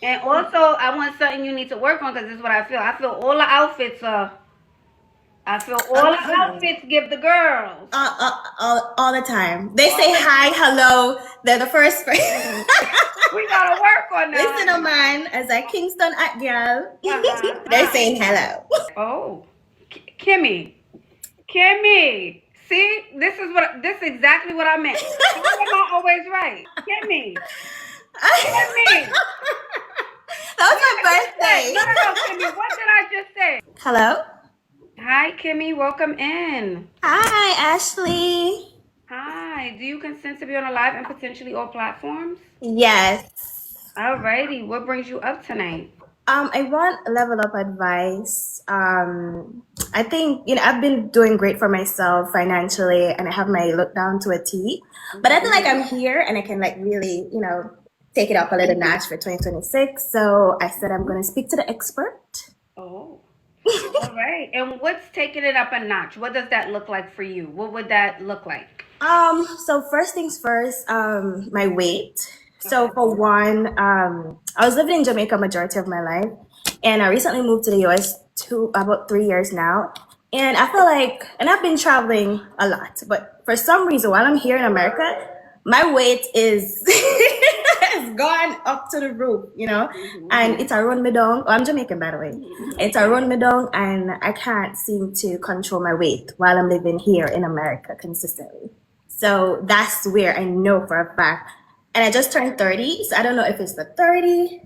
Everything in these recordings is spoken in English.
And also, I want something you need to work on because this is what I feel. I feel all the outfits Okay. give the girls. All the time. They All say the hi, time. hello. They're the first person. We gotta work on that, Listen, oh honey. man, as a Kingston at girl, they're Uh-huh. saying hello. Oh, Kimmie, Kimmie. See, this is exactly what I meant. Why am I always right? Kimmie, Kimmie. That was What my I just said. birthday. No, no, no, Kimmie. What did I just say? Hello. Hi, Kimmie. Welcome in. Hi, Ashley. Hi. Do you consent to be on a live and potentially all platforms? Yes. Alrighty. What brings you up tonight? I want level up advice. I think, I've been doing great for myself financially and I have my look down to a T. But I feel like I'm here and I can like really, take it up a little notch for 2026. So I said I'm gonna speak to the expert. Oh. All right. And what's taking it up a notch? What does that look like for you? What would that look like? So first things first, my weight. So Okay. for one, I was living in Jamaica majority of my life, and I recently moved to the US about 3 years now. And I feel like, and I've been traveling a lot, but for some reason, while I'm here in America, my weight is has gone up to the roof, and it's around me down. Oh, I'm Jamaican, by the way. It's around me down, and I can't seem to control my weight while I'm living here in America consistently. So that's where I know for a fact. And I just turned 30, so I don't know if it's the 30,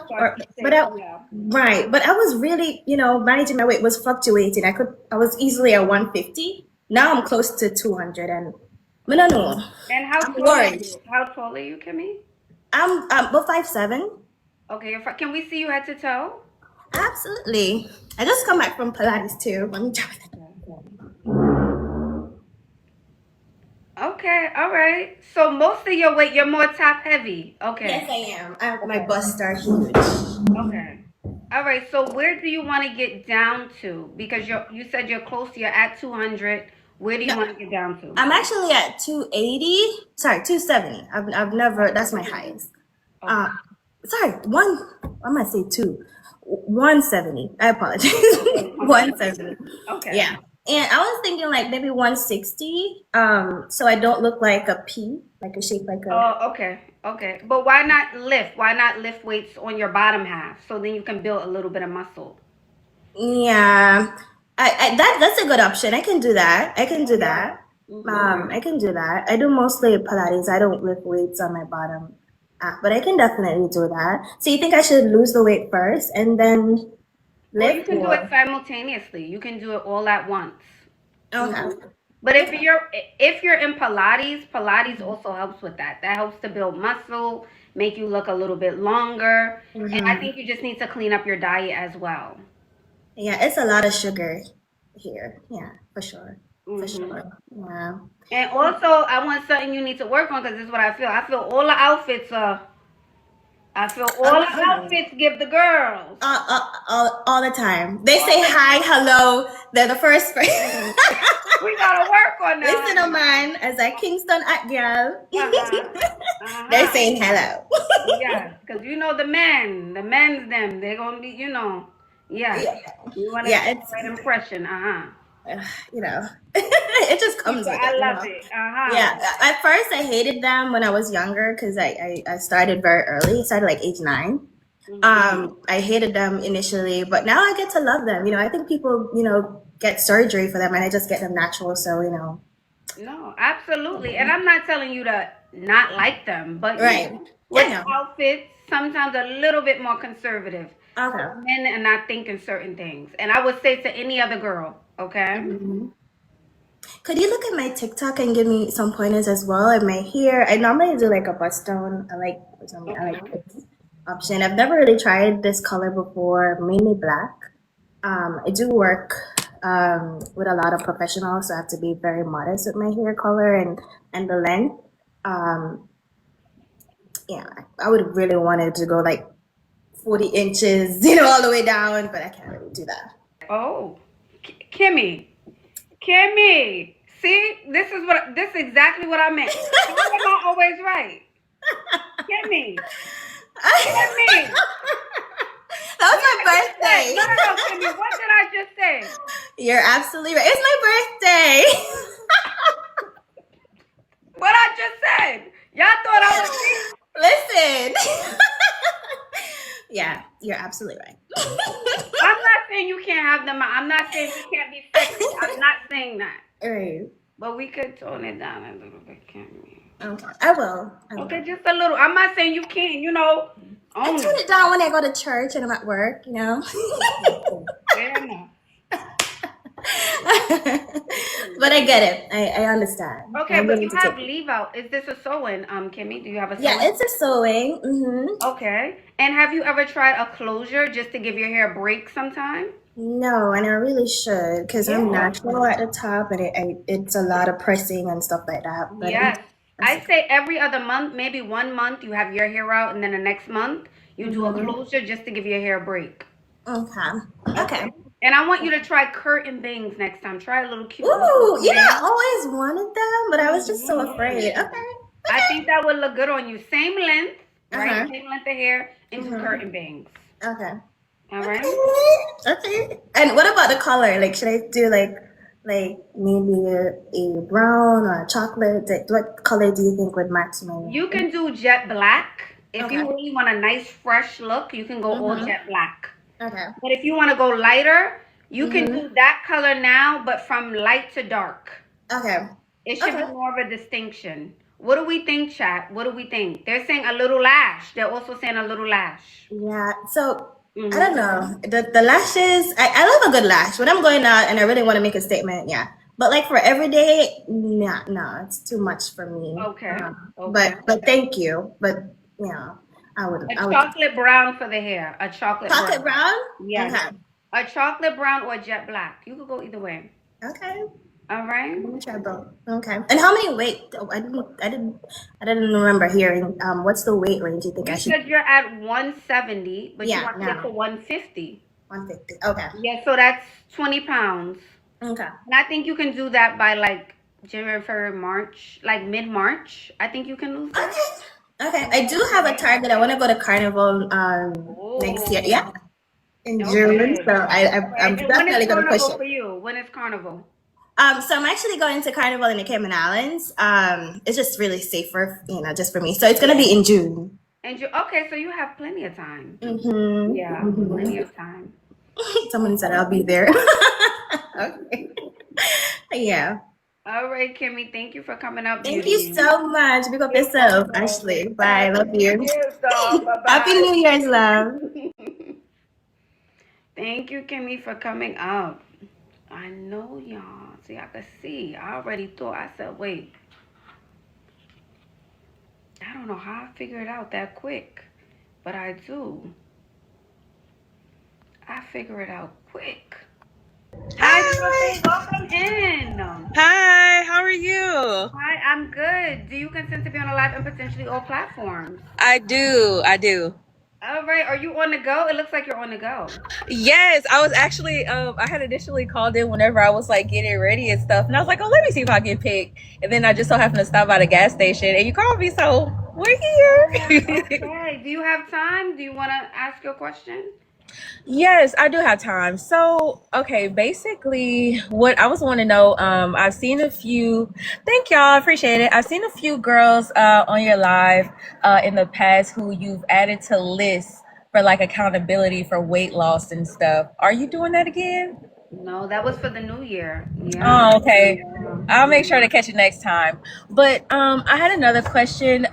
Start or to but say, I yeah. right. But I was really, managing my weight was fluctuating. I was easily at 150. Now I'm close to 200 and I don't know. And how I'm tall are worried. you? How tall are you, Kimmie? I'm about 5'7". Okay, can we see you head to toe? Absolutely. I just come back from Pilates too. Let me try Okay, all right. So most of your weight, you're more top heavy. Yes, Okay. I am. My Okay. busts are huge. Okay. All right. So where do you want to get down to? Because you said you're close, you're at 200. Where do you No, want to get down to? I'm actually at 280. Sorry, 270. I've never. That's my highest. Okay. Uh, sorry, one. I might say two. 170. I apologize. Okay. 170. Okay. Yeah. And I was thinking like maybe 160. So I don't look like a P, like a shape like a. Oh, okay. Okay. But why not lift? Why not lift weights on your bottom half so then you can build a little bit of muscle? Yeah. That's a good option. I can do that. I can do Yeah. that. Mm-hmm. I can do that. I do mostly Pilates. I don't lift weights on my bottom. But I can definitely do that. So you think I should lose the weight first and then Or you lift can do it or simultaneously. You can do it all at once. okay. But if you're in Pilates, Pilates also helps with that. That helps to build muscle, make you look a little bit longer. And I Hmm. think you just need to clean up your diet as well. Yeah, it's a lot of sugar here. Yeah, for sure. For hmm sure. Yeah. And also, I want something you need to work on because this is what I feel. I feel all the outfits Okay. give the girls. All the time. They All say the hi, time. hello. They're the first person. We gotta work on that, Listen, oh honey. man, as a Kingston at girl, Uh-huh. they're Uh-huh. saying hello. Yes, because the men's them, they're gonna be, yes. Yeah, You want to yeah, give the it's right impression. Uh-huh. it just comes Super, with I it. love it. Uh-huh. Yeah, at first I hated them when I was younger because I started very early. I started like age 9. hmm I hated them initially, but now I get to love them. I think people, get surgery for them and I just get them natural. So, No, absolutely. And I'm not telling you to not like them, but right. with Yeah, outfits, sometimes a little bit more conservative. no. So Okay. men are not thinking certain things. And I would say to any other girl, okay? Could you look at my TikTok and give me some pointers as well? And my hair, I normally do like a bust down. I like Okay. this option. I've never really tried this color before, mainly black. I do work with a lot of professionals, so I have to be very modest with my hair color and the length. Um, yeah, I would really want it to go like 40 inches, all the way down, but I can't really do that. Oh, Kimmie. Kimmie. See, this is exactly what I meant. Why am I always right? Kimmie. Kimmie. right. No, Kimmie, what did I just say? You're absolutely right. It's my birthday. What I just said. Y'all thought I was Listen. Yeah, you're absolutely right. I'm not saying you can't have them. I'm not saying we can't be sexy. I'm not saying that. Right. But we could tone it down a little bit, can't we? Okay, I will. Okay, just a little. I'm not saying you can't, I own tune it. it down when I go to church and I'm at work, Fair enough. But I get it. I understand. Okay, I'm but willing you to have take it. leave out. Is this a sewing, Kimmie? Do you have a sewing? Yeah, it's a sewing. Okay. And have you ever tried a closure just to give your hair a break sometime? No, and I really should because I'm Yeah. natural at the top, and it's a lot of pressing and stuff like that. But Yes. I say every other month, maybe 1 month you have your hair out, and then the next month you do a closure just to give your hair a break. Okay. And I want you to try curtain bangs next time. Try a little cute. Ooh, I always wanted them, but I was just so afraid. Okay. I think that would look good on you. Same length, right? Uh-huh. Same length of hair, and do curtain bangs. Okay. All right. Okay. And what about the color? Like, should I do like maybe a brown or a chocolate? Like, what color do you think would match my? You can do jet black. If Okay. you really want a nice fresh look, you can go all jet black. Okay. But if you want to go lighter, you can do that color now, but from light to dark. Okay. It should be more of a distinction. What do we think, chat? What do we think? They're saying a little lash. They're also saying a little lash. Yeah. So I don't know. The lashes, I love a good lash. When I'm going out and I really want to make a statement, yeah. But like for everyday, no, it's too much for me. Okay. But thank you. But I would. Chocolate brown for the hair. A chocolate brown. Yes. Okay. A chocolate brown or jet black. You could go either way. Okay. All right. Let me try both. Okay. And how many weight? Oh, I didn't remember hearing. What's the weight range you think I should? You said you're at 170, but you want to get to 150. 150. Okay. Yeah, so that's 20 pounds. Okay. And I think you can do that by like January, February, March, like mid-March. I think you can lose that. Okay. I do have a target. I want to go to Carnival next year. Yeah. In June. So I'm definitely going to push it. For you? When is Carnival? So I'm actually going to Carnival in the Cayman Islands. It's just really safer, just for me. So it's gonna be in June. Okay, so you have plenty of time. Yeah, plenty of time. Someone said I'll be there. Okay. Yeah. All right, Kimmie. Thank you for coming up. Thank you so much. Big up yourself, Ashley. Bye. Love you. Happy New Year's, love. Thank you, Kimmie, for coming up. I know y'all. See, I could see. I already thought. I said, wait. I don't know how I figured it out that quick, but I do. I figure it out quick. Hi, welcome in. Hi, how are you? Hi, I'm good. Do you consent to be on a live and potentially all platforms? I do. All right, are you on the go? It looks like you're on the go. Yes, I was actually, I had initially called in whenever I was like getting ready and stuff. And I was like, oh, let me see if I get picked. And then I just so happened to stop by the gas station and you called me. So we're here. Okay. Do you have time? Do you want to ask your question? Yes, I do have time. So, okay, basically what I was wanting to know, I've seen a few, thank y'all, I appreciate it. I've seen a few girls on your live in the past who you've added to lists for like accountability for weight loss and stuff. Are you doing that again? No, that was for the new year. Yeah. Oh, okay. I'll make sure to catch it next time. But I had another question.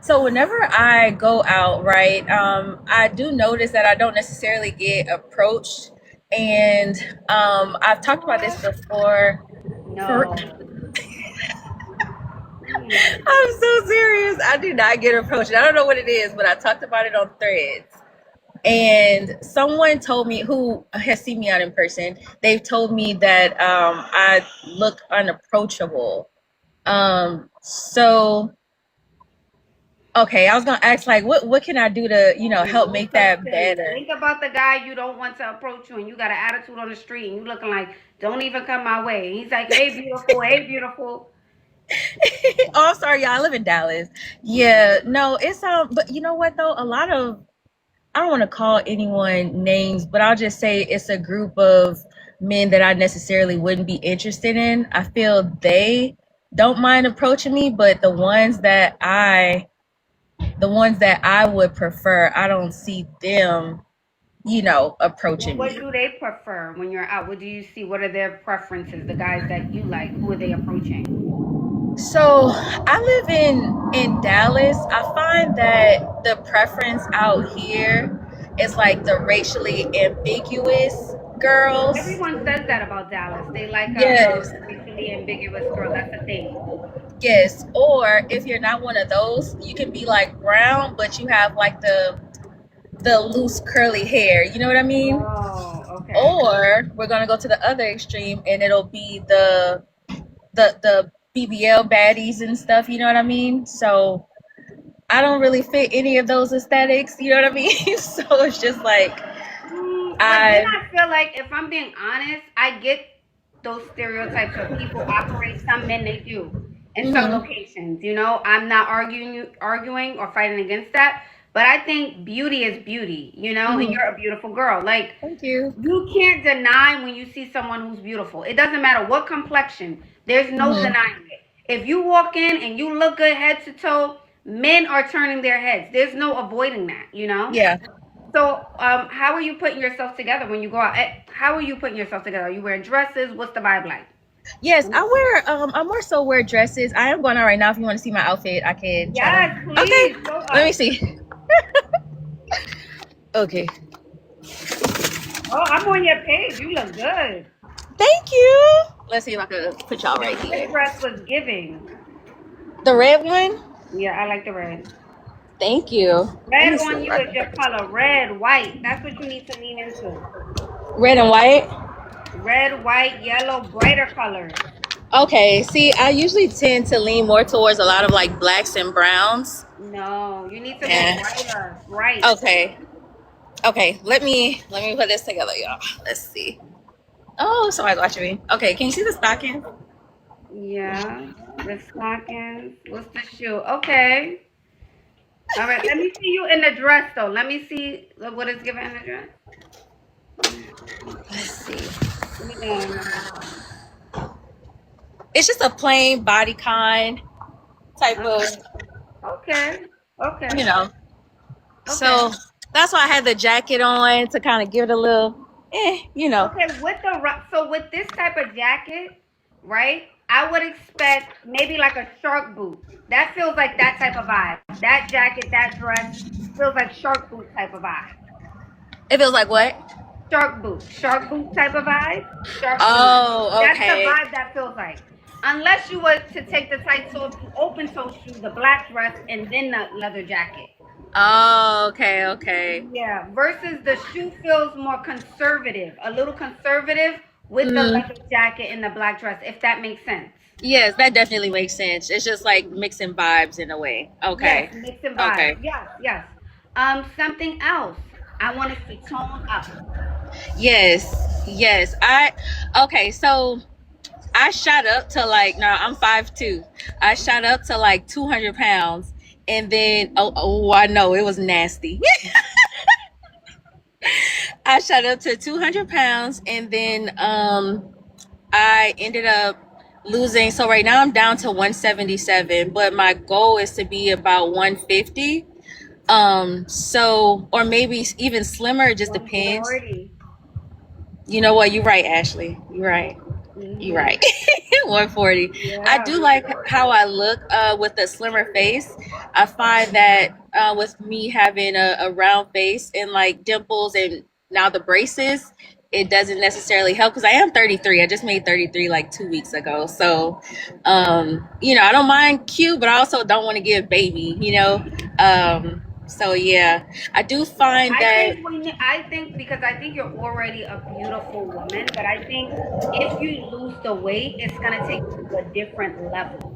So whenever I go out, right, I do notice that I don't necessarily get approached. And I've talked about this before. No. I'm so serious. I do not get approached. I don't know what it is, but I talked about it on Threads. And someone told me, who has seen me out in person, they've told me that I look unapproachable. So okay, I was gonna ask like what can I do to, help make that better? Think about the guy you don't want to approach you and you got an attitude on the street and you looking like, don't even come my way. He's like, hey beautiful, hey beautiful. Oh, I'm sorry, y'all. I live in Dallas. Yeah, no, it's but you know what though? A lot of I don't want to call anyone names, but I'll just say it's a group of men that I necessarily wouldn't be interested in. I feel they don't mind approaching me, but the ones that I would prefer, I don't see them, Well, approaching what me. do they prefer when you're out? What do you see? What are their preferences? The guys that you like, who are they approaching? So I live in Dallas. I find that the preference out here is like the racially ambiguous girls. Everyone says that about Dallas. They like Yes, a racially ambiguous girl. That's a thing. yes. Or if you're not one of those, you can be like brown, but you have like the loose curly hair. You know what I mean? Oh, okay. Or we're gonna go to the other extreme, and it'll be the BBL baddies and stuff. You know what I mean? So I don't really fit any of those aesthetics. You know what I mean? So it's just like But then I. I feel like if I'm being honest, I get those stereotypes of people operate. Some men they do in some Mhm, locations. I'm not arguing or fighting against that. But I think beauty is beauty. And mhm. you're a beautiful girl. Like Thank you. you can't deny when you see someone who's beautiful. It doesn't matter what complexion. There's no Mhm. denying it. If you walk in and you look good head to toe, men are turning their heads. There's no avoiding that. Yeah. So, how are you putting yourself together when you go out? How are you putting yourself together? Are you wearing dresses? What's the vibe like? Yes, I more so wear dresses. I am going out right now. If you want to see my outfit, I can try to. Yes, Okay, please show let me us. see. Okay. Oh, I'm on your page. You look good. Thank you. Let's see if I can put y'all The right red here. dress was giving. The red one. Yeah, I like the red. Thank you. Let Red me see on if you I is can your put this. color. Red, white. That's what you need to lean into. Red and white. Red, white, yellow, brighter colors. Okay. See, I usually tend to lean more towards a lot of like blacks and browns. No, you need to go Yeah. brighter. Bright. Okay. Okay. Let me put this together, y'all. Let's see. Oh, somebody's watching me. Okay. Can you see the stocking? Yeah. The stockings. What's the shoe? Okay. All right. Let me see you in the dress, though. Let me see what is given in the dress. Let's see. What we doing? It's just a plain body kind type of, Okay. Okay. you Okay. know. Okay. So that's why I had the jacket on to kind of give it a little, you know. Okay. With this type of jacket, right? I would expect maybe like a shark boot. That feels like that type of vibe. That jacket, that dress feels like shark boot type of vibe. It feels like what? Shark boot type of vibe. Shark boot. Oh, That's the okay. vibe that feels like. Unless you were to take the tight toe, open toe shoe, the black dress, and then the leather jacket. Oh, okay, okay. Yeah. Versus the shoe feels more conservative, a little conservative with the Mm, leather jacket and the black dress, if that makes sense. yes, that definitely makes sense. It's just like mixing vibes in a way. Yes, Okay. mixing vibes. Okay. Yes, yes. Something else. I want us to tone up. Yes. Yes. Okay, so I shot up to like, no, I'm 5'2". I shot up to like 200 pounds. And then, I know it was nasty. I shot up to 200 pounds, and then I ended up losing. So right now I'm down to 177, but my goal is to be about 150. So, or maybe even slimmer. It just depends. 140. You know what? You're right, Ashley. You're right. You're Mm-hmm. right. 140. I Yeah. do like how I look with a slimmer face. I find that with me having a round face and like dimples and now the braces, it doesn't necessarily help because I am 33. I just made 33 like 2 weeks ago. So, I don't mind cute, but I also don't want to give baby. So yeah, I do find that. I think because I think you're already a beautiful woman, but I think if you lose the weight, it's gonna take you to a different level.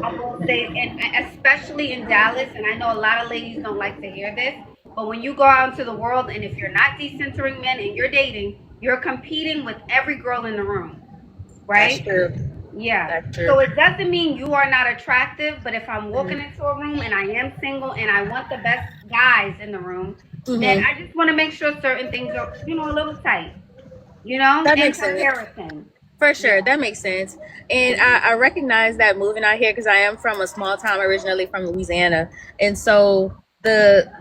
I Mhm. will say, and especially in Dallas, and I know a lot of ladies don't like to hear this, but when you go out into the world, and if you're not decentering men and you're dating, you're competing with every girl in the room, That's right? true. Yeah. That's true. So it doesn't mean you are not attractive, but if I'm walking Mhm. into a room and I am single and I want the best guys in the room, then Mm-hmm. I just want to make sure certain things are, a little tight, That in makes sense. comparison. For Yeah. sure, that makes sense. And I recognize that moving out here because I am from a small town originally from Louisiana. And so the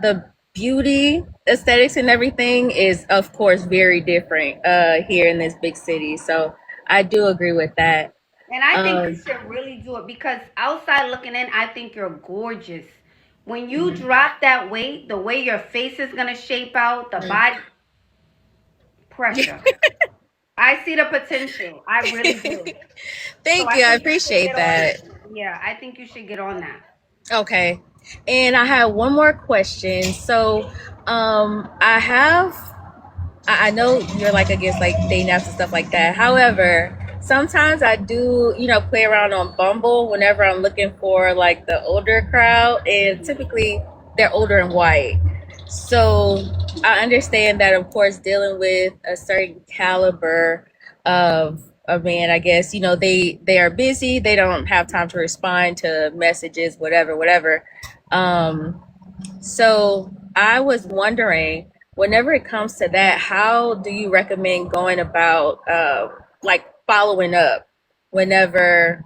beauty aesthetics and everything is of course very different here in this big city. So I do agree with that. And I think you Um should really do it because outside looking in, I think you're gorgeous. When you drop that weight, the way your face is gonna shape out, the body pressure. I see the potential. I really do. So Thank I you. I think you should appreciate get on that. it. Yeah, I think you should get on that. Okay. And I have one more question. So I have I know you're like against like dating apps and stuff like that. However, sometimes I do, play around on Bumble whenever I'm looking for like the older crowd, and typically they're older and white. So I understand that, of course, dealing with a certain caliber of a man, I guess, they are busy. They don't have time to respond to messages, whatever, whatever. Um, so I was wondering, whenever it comes to that, how do you recommend going about like following up whenever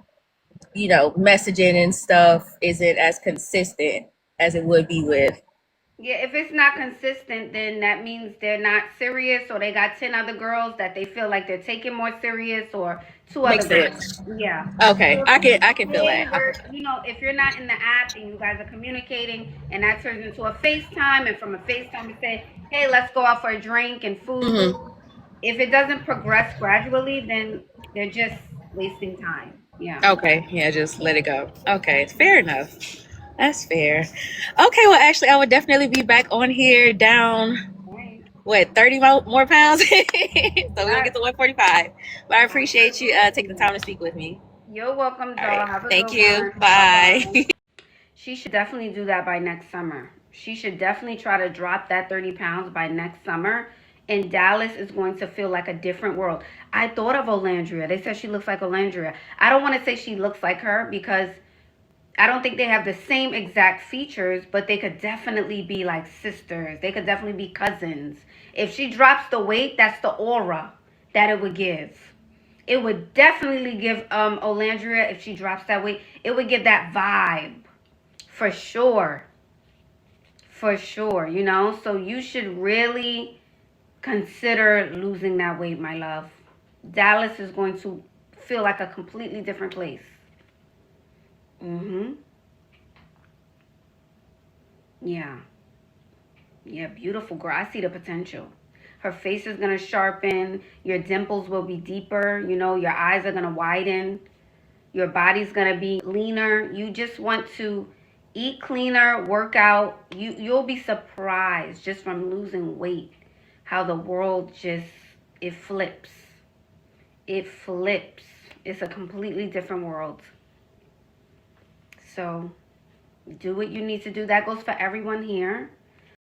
messaging and stuff isn't as consistent as it would be with Yeah, if it's not consistent, then that means they're not serious, or they got 10 other girls that they feel like they're taking more serious, or two other makes girls. sense? Yeah. Okay, So if I can feel they that. were, if you're not in the app and you guys are communicating and that turns into a FaceTime, and from a FaceTime you say, hey, let's go out for a drink and food. Hmm. If it doesn't progress gradually, then they're just wasting time. Yeah. Okay, yeah, just let it go. Okay, fair enough. That's fair. Okay, well, actually, I would definitely be back on here down Right. what 30 more pounds so we're gonna get Yes. to 145. But I appreciate you taking the time to speak with me. You're welcome, All doll. right, Have a thank good you, one. Bye bye. bye. She should definitely do that by next summer. She should definitely try to drop that 30 pounds by next summer. And Dallas is going to feel like a different world. I thought of Olandria. They said she looks like Olandria. I don't want to say she looks like her because I don't think they have the same exact features, but they could definitely be like sisters. They could definitely be cousins. If she drops the weight, that's the aura that it would give. It would definitely give Olandria, if she drops that weight, it would give that vibe. For sure. For sure, So you should really consider losing that weight, my love. Dallas is going to feel like a completely different place. Mhm. Yeah. Yeah, beautiful girl. I see the potential. Her face is going to sharpen, your dimples will be deeper, your eyes are going to widen. Your body's going to be leaner. You just want to eat cleaner, work out. You'll be surprised just from losing weight how the world just it flips. It flips. It's a completely different world. So, do what you need to do. That goes for everyone here.